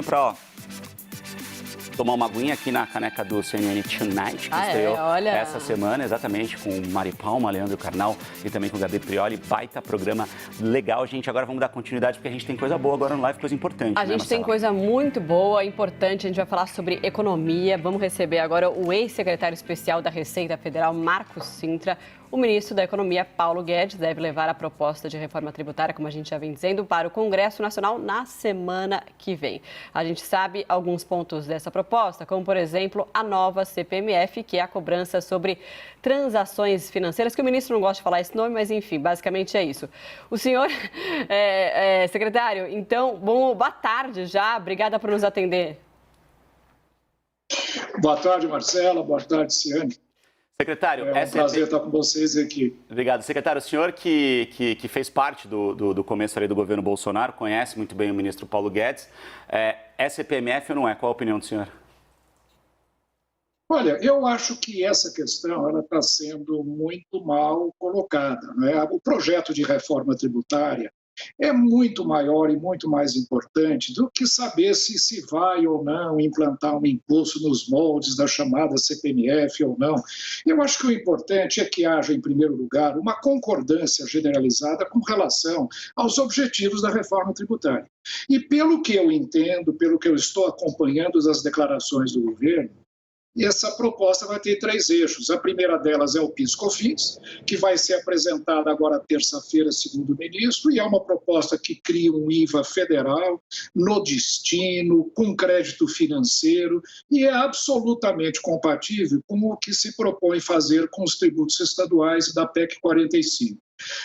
Para tomar uma aguinha aqui na caneca do CNN Tonight, que estreou essa semana, exatamente, com o Mari Palma, Leandro Carnal e também com o Gabi Prioli. Baita programa legal, gente. Agora vamos dar continuidade, porque a gente tem coisa boa agora no live, coisa importante. A gente tem coisa muito boa, importante. A gente vai falar sobre economia. Vamos receber agora o ex-secretário especial da Receita Federal, Marcos Cintra. O ministro da Economia, Paulo Guedes, deve levar a proposta de reforma tributária, como a gente já vem dizendo, para o Congresso Nacional na semana que vem. A gente sabe alguns pontos dessa proposta, como, por exemplo, a nova CPMF, que é a cobrança sobre transações financeiras, que o ministro não gosta de falar esse nome, mas enfim, basicamente é isso. O senhor, secretário, então, boa tarde já, obrigada por nos atender. Boa tarde, Marcela, boa tarde, Ciane. Secretário, é um prazer estar com vocês aqui. Obrigado. Secretário, o senhor que fez parte do começo ali do governo Bolsonaro, conhece muito bem o ministro Paulo Guedes. É CPMF ou não é? Qual a opinião do senhor? Olha, eu acho que essa questão está sendo muito mal colocada, né? O projeto de reforma tributária é muito maior e muito mais importante do que saber se vai ou não implantar um imposto nos moldes da chamada CPMF ou não. Eu acho que o importante é que haja, em primeiro lugar, uma concordância generalizada com relação aos objetivos da reforma tributária. E pelo que eu entendo, pelo que eu estou acompanhando das declarações do governo, essa proposta vai ter 3 eixos. A primeira delas é o PIS/COFINS, que vai ser apresentada agora terça-feira, segundo o ministro, e é uma proposta que cria um IVA federal no destino, com crédito financeiro, e é absolutamente compatível com o que se propõe fazer com os tributos estaduais da PEC 45.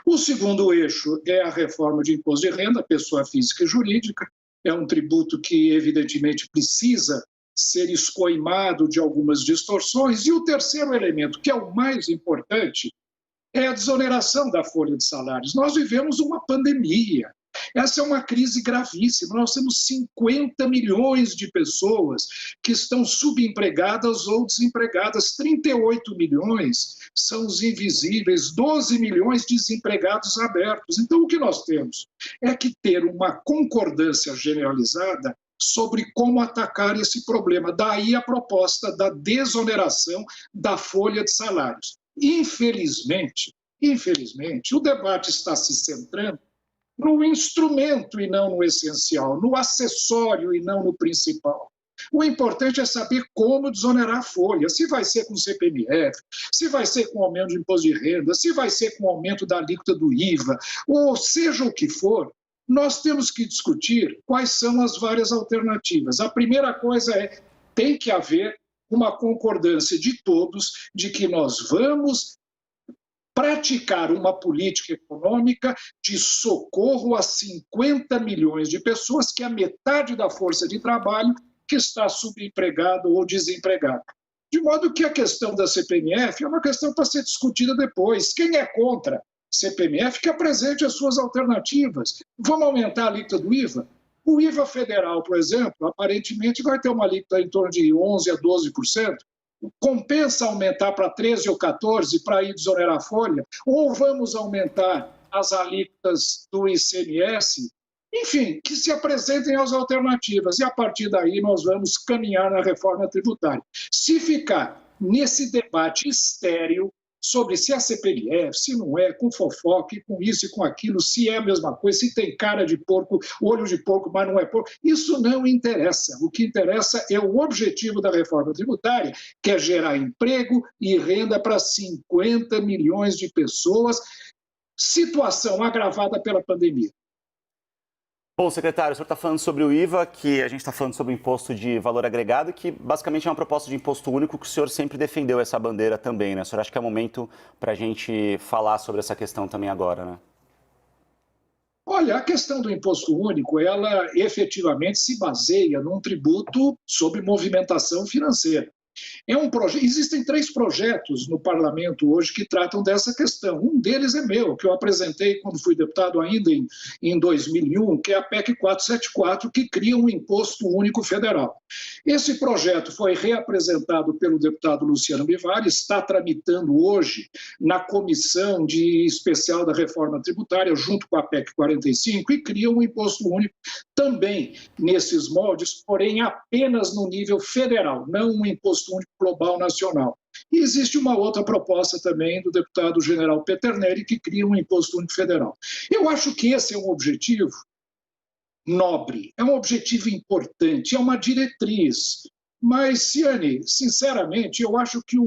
O segundo eixo é a reforma de imposto de renda, pessoa física e jurídica. É um tributo que, evidentemente, precisa ser escoimado de algumas distorções. E o terceiro elemento, que é o mais importante, é a desoneração da folha de salários. Nós vivemos uma pandemia. Essa é uma crise gravíssima. Nós temos 50 milhões de pessoas que estão subempregadas ou desempregadas. 38 milhões são os invisíveis, 12 milhões desempregados abertos. Então, o que nós temos é que ter uma concordância generalizada sobre como atacar esse problema. Daí a proposta da desoneração da folha de salários. Infelizmente, o debate está se centrando no instrumento e não no essencial, no acessório e não no principal. O importante é saber como desonerar a folha, se vai ser com CPMF, se vai ser com aumento de imposto de renda, se vai ser com aumento da alíquota do IVA, ou seja o que for. Nós temos que discutir quais são as várias alternativas. A primeira coisa tem que haver uma concordância de todos de que nós vamos praticar uma política econômica de socorro a 50 milhões de pessoas, que é a metade da força de trabalho que está subempregada ou desempregada. De modo que a questão da CPMF é uma questão para ser discutida depois. Quem é contra CPMF, que apresente as suas alternativas. Vamos aumentar a alíquota do IVA? O IVA federal, por exemplo, aparentemente vai ter uma alíquota em torno de 11% a 12%. Compensa aumentar para 13% ou 14% para ir desonerar a folha? Ou vamos aumentar as alíquotas do ICMS? Enfim, que se apresentem as alternativas e, a partir daí, nós vamos caminhar na reforma tributária. Se ficar nesse debate estéril sobre se é CPMF, se não é, com fofoca, e com isso e com aquilo, se é a mesma coisa, se tem cara de porco, olho de porco, mas não é porco, isso não interessa. O que interessa é o objetivo da reforma tributária, que é gerar emprego e renda para 50 milhões de pessoas, situação agravada pela pandemia. Bom, secretário, o senhor está falando sobre o IVA, que a gente está falando sobre o imposto de valor agregado, que basicamente é uma proposta de imposto único, que o senhor sempre defendeu essa bandeira também, né? O senhor acha que é momento para a gente falar sobre essa questão também agora, né? Olha, a questão do imposto único, ela efetivamente se baseia num tributo sobre movimentação financeira. Existem 3 projetos no parlamento hoje que tratam dessa questão. Um deles é meu, que eu apresentei quando fui deputado ainda em 2001, que é a PEC 474, que cria um imposto único federal. Esse projeto foi reapresentado pelo deputado Luciano Bivar, está tramitando hoje na Comissão Especial da Reforma Tributária, junto com a PEC 45, e cria um imposto único também nesses moldes, porém apenas no nível federal, não um imposto único global nacional. E existe uma outra proposta também do deputado general Peternelli, que cria um imposto único federal. Eu acho que esse é um objetivo nobre, é um objetivo importante, é uma diretriz. Mas, Ciane, sinceramente, eu acho que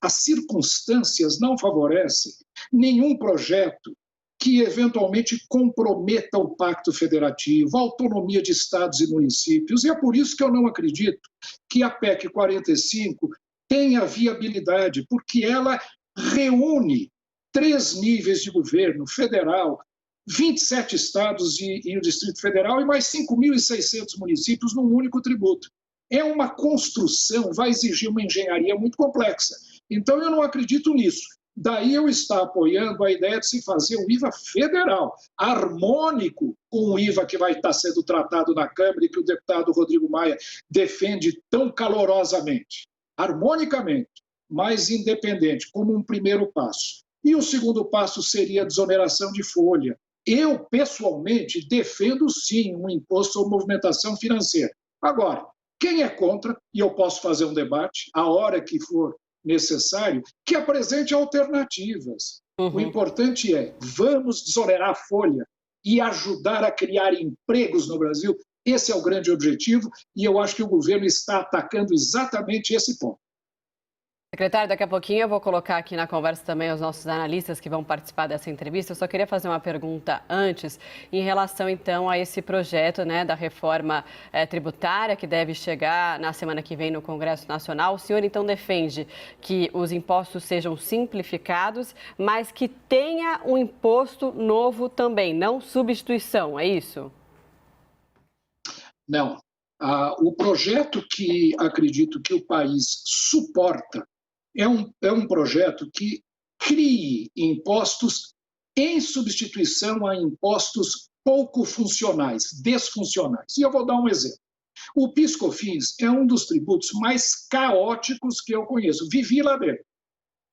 as circunstâncias não favorecem nenhum projeto que eventualmente comprometa o pacto federativo, a autonomia de estados e municípios. E é por isso que eu não acredito que a PEC 45 tenha viabilidade, porque ela reúne 3 níveis de governo, federal, 27 estados e o Distrito Federal e mais 5.600 municípios num único tributo. É uma construção, vai exigir uma engenharia muito complexa. Então, eu não acredito nisso. Daí eu estou apoiando a ideia de se fazer um IVA federal, harmônico com o IVA que vai estar sendo tratado na Câmara e que o deputado Rodrigo Maia defende tão calorosamente. Harmonicamente, mas independente, como um primeiro passo. E o segundo passo seria a desoneração de folha. Eu, pessoalmente, defendo sim um imposto sobre movimentação financeira. Agora, quem é contra, e eu posso fazer um debate, a hora que for necessário, que apresente alternativas. O importante é, vamos desonerar a folha e ajudar a criar empregos no Brasil. Esse é o grande objetivo e eu acho que o governo está atacando exatamente esse ponto. Secretário, daqui a pouquinho eu vou colocar aqui na conversa também os nossos analistas que vão participar dessa entrevista. Eu só queria fazer uma pergunta antes, em relação então a esse projeto, né, da reforma tributária que deve chegar na semana que vem no Congresso Nacional. O senhor então defende que os impostos sejam simplificados, mas que tenha um imposto novo também, não substituição, é isso? Não. O projeto que acredito que o país suporta é um projeto que crie impostos em substituição a impostos pouco funcionais, desfuncionais. E eu vou dar um exemplo. O PIS/COFINS é um dos tributos mais caóticos que eu conheço. Vivi lá dentro.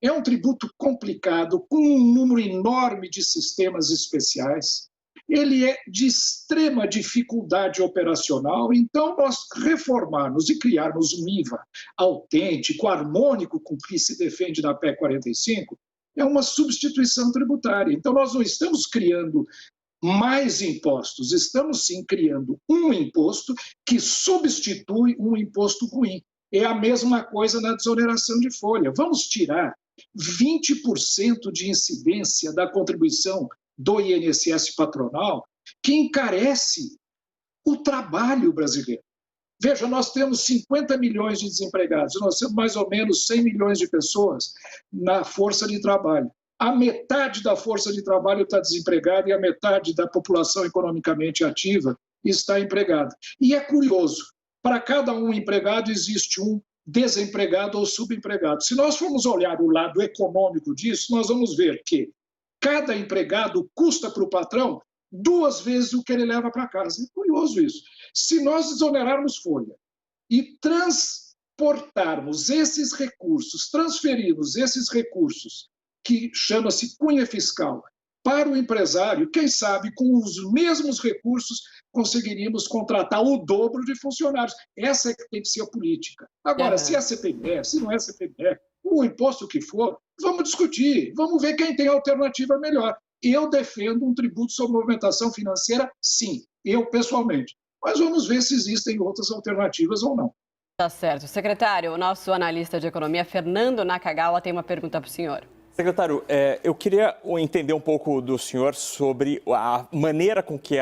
É um tributo complicado, com um número enorme de sistemas especiais. Ele é de extrema dificuldade operacional, então nós reformarmos e criarmos um IVA autêntico, harmônico com o que se defende na PEC 45, é uma substituição tributária. Então nós não estamos criando mais impostos, estamos sim criando um imposto que substitui um imposto ruim. É a mesma coisa na desoneração de folha. Vamos tirar 20% de incidência da contribuição do INSS patronal, que encarece o trabalho brasileiro. Veja, nós temos 50 milhões de desempregados, nós temos mais ou menos 100 milhões de pessoas na força de trabalho. A metade da força de trabalho está desempregada e a metade da população economicamente ativa está empregada. E é curioso, para cada um empregado existe um desempregado ou subempregado. Se nós formos olhar o lado econômico disso, nós vamos ver que cada empregado custa para o patrão 2 vezes o que ele leva para casa. É curioso isso. Se nós desonerarmos folha e transportarmos esses recursos, transferirmos esses recursos, que chama-se cunha fiscal, para o empresário, quem sabe com os mesmos recursos conseguiríamos contratar o dobro de funcionários. Essa é que tem que ser a política. Agora, se é CPMF, se não é CPMF, o imposto que for, vamos discutir, vamos ver quem tem a alternativa melhor. Eu defendo um tributo sobre movimentação financeira, sim, eu pessoalmente. Mas vamos ver se existem outras alternativas ou não. Tá certo. Secretário, o nosso analista de economia, Fernando Nakagawa, tem uma pergunta para o senhor. Secretário, eu queria entender um pouco do senhor sobre a maneira com que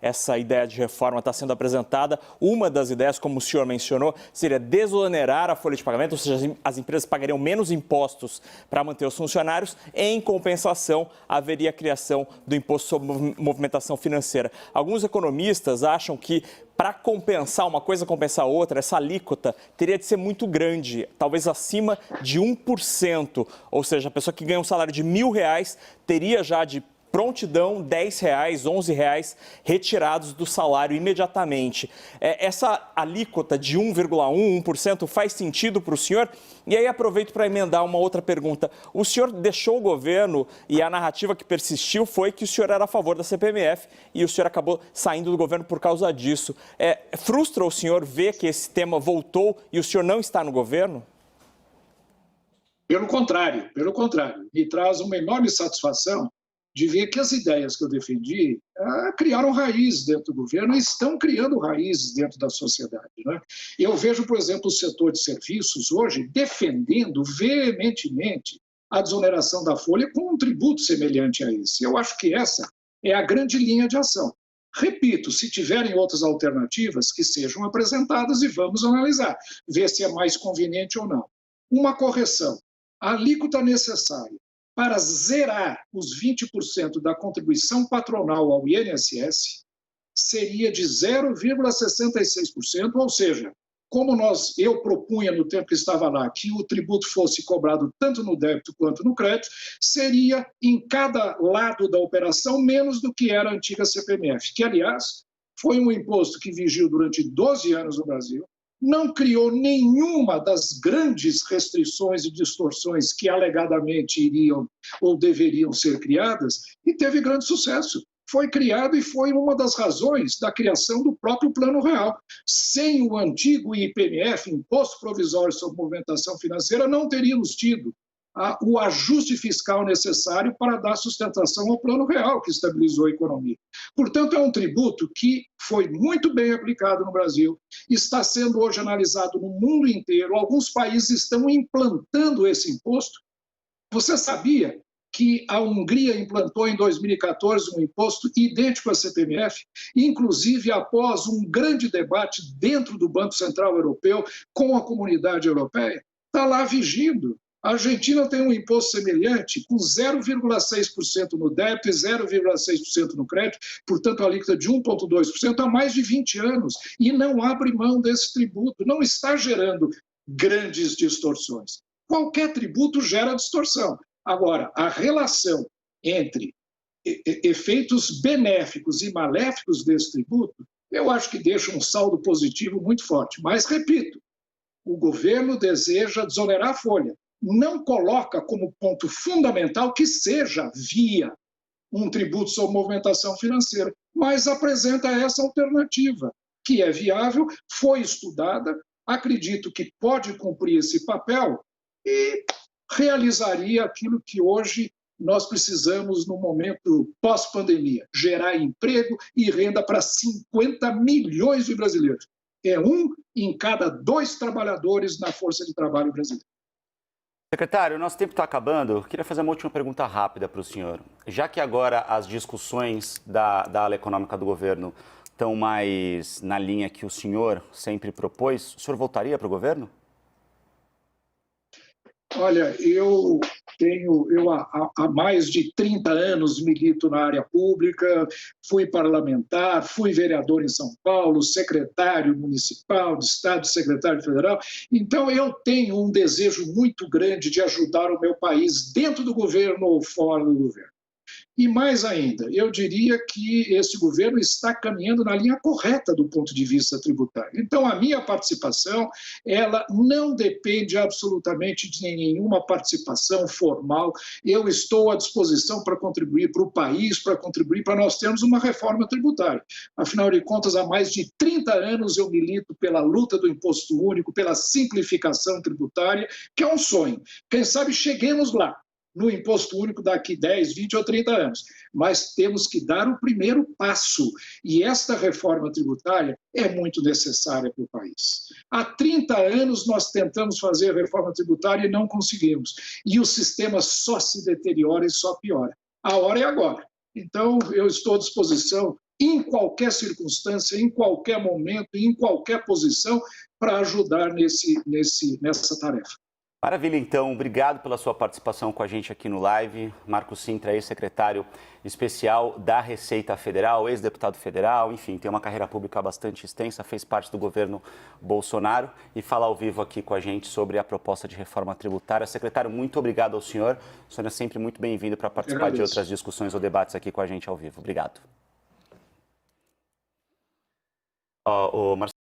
essa ideia de reforma está sendo apresentada. Uma das ideias, como o senhor mencionou, seria desonerar a folha de pagamento, ou seja, as empresas pagariam menos impostos para manter os funcionários. Em compensação, haveria a criação do imposto sobre movimentação financeira. Alguns economistas acham que, para compensar, uma coisa compensar a outra, essa alíquota teria de ser muito grande, talvez acima de 1%. Ou seja, a pessoa que ganha um salário de R$1.000 teria já de prontidão, R$10, R$11 retirados do salário imediatamente. Essa alíquota de 1,1% faz sentido para o senhor? E aí aproveito para emendar uma outra pergunta. O senhor deixou o governo e a narrativa que persistiu foi que o senhor era a favor da CPMF e o senhor acabou saindo do governo por causa disso. Frustra o senhor ver que esse tema voltou e o senhor não está no governo? Pelo contrário. Me traz uma enorme satisfação de ver que as ideias que eu defendi criaram raízes dentro do governo e estão criando raízes dentro da sociedade, né? Eu vejo, por exemplo, o setor de serviços hoje defendendo veementemente a desoneração da folha com um tributo semelhante a esse. Eu acho que essa é a grande linha de ação. Repito, se tiverem outras alternativas, que sejam apresentadas e vamos analisar, ver se é mais conveniente ou não. Uma correção. A alíquota necessária para zerar os 20% da contribuição patronal ao INSS seria de 0,66%, ou seja, como eu propunha no tempo que estava lá, que o tributo fosse cobrado tanto no débito quanto no crédito, seria em cada lado da operação menos do que era a antiga CPMF, que, aliás, foi um imposto que vigiu durante 12 anos no Brasil, não criou nenhuma das grandes restrições e distorções que alegadamente iriam ou deveriam ser criadas e teve grande sucesso. Foi criado e foi uma das razões da criação do próprio Plano Real. Sem o antigo IPMF, Imposto Provisório sobre Movimentação Financeira, não teríamos tido o ajuste fiscal necessário para dar sustentação ao Plano Real, que estabilizou a economia. Portanto, é um tributo que foi muito bem aplicado no Brasil, está sendo hoje analisado no mundo inteiro, alguns países estão implantando esse imposto. Você sabia que a Hungria implantou em 2014 um imposto idêntico à CPMF, inclusive após um grande debate dentro do Banco Central Europeu com a comunidade europeia? Está lá vigindo. A Argentina tem um imposto semelhante, com 0,6% no débito e 0,6% no crédito, portanto, a alíquota de 1,2% há mais de 20 anos, e não abre mão desse tributo, não está gerando grandes distorções. Qualquer tributo gera distorção. Agora, a relação entre efeitos benéficos e maléficos desse tributo, eu acho que deixa um saldo positivo muito forte. Mas, repito, o governo deseja desonerar a folha. Não coloca como ponto fundamental que seja via um tributo sobre movimentação financeira, mas apresenta essa alternativa, que é viável, foi estudada, acredito que pode cumprir esse papel e realizaria aquilo que hoje nós precisamos no momento pós-pandemia, gerar emprego e renda para 50 milhões de brasileiros. É 1 em cada 2 trabalhadores na força de trabalho brasileira. Secretário, nosso tempo está acabando. Eu queria fazer uma última pergunta rápida para o senhor. Já que agora as discussões da ala econômica do governo estão mais na linha que o senhor sempre propôs, o senhor voltaria para o governo? Olha, eu há mais de 30 anos milito na área pública, fui parlamentar, fui vereador em São Paulo, secretário municipal de Estado, secretário federal. Então, eu tenho um desejo muito grande de ajudar o meu país dentro do governo ou fora do governo. E mais ainda, eu diria que esse governo está caminhando na linha correta do ponto de vista tributário. Então, a minha participação, ela não depende absolutamente de nenhuma participação formal. Eu estou à disposição para contribuir para o país, para contribuir para nós termos uma reforma tributária. Afinal de contas, há mais de 30 anos eu milito pela luta do imposto único, pela simplificação tributária, que é um sonho. Quem sabe cheguemos lá, no imposto único daqui 10, 20 ou 30 anos. Mas temos que dar o primeiro passo. E esta reforma tributária é muito necessária para o país. Há 30 anos nós tentamos fazer a reforma tributária e não conseguimos. E o sistema só se deteriora e só piora. A hora é agora. Então, eu estou à disposição, em qualquer circunstância, em qualquer momento, em qualquer posição, para ajudar nessa tarefa. Maravilha, então. Obrigado pela sua participação com a gente aqui no Live. Marcos Cintra, ex-secretário especial da Receita Federal, ex-deputado federal, enfim, tem uma carreira pública bastante extensa, fez parte do governo Bolsonaro e fala ao vivo aqui com a gente sobre a proposta de reforma tributária. Secretário, muito obrigado ao senhor. O senhor é sempre muito bem-vindo para participar de outras discussões ou debates aqui com a gente ao vivo. Obrigado.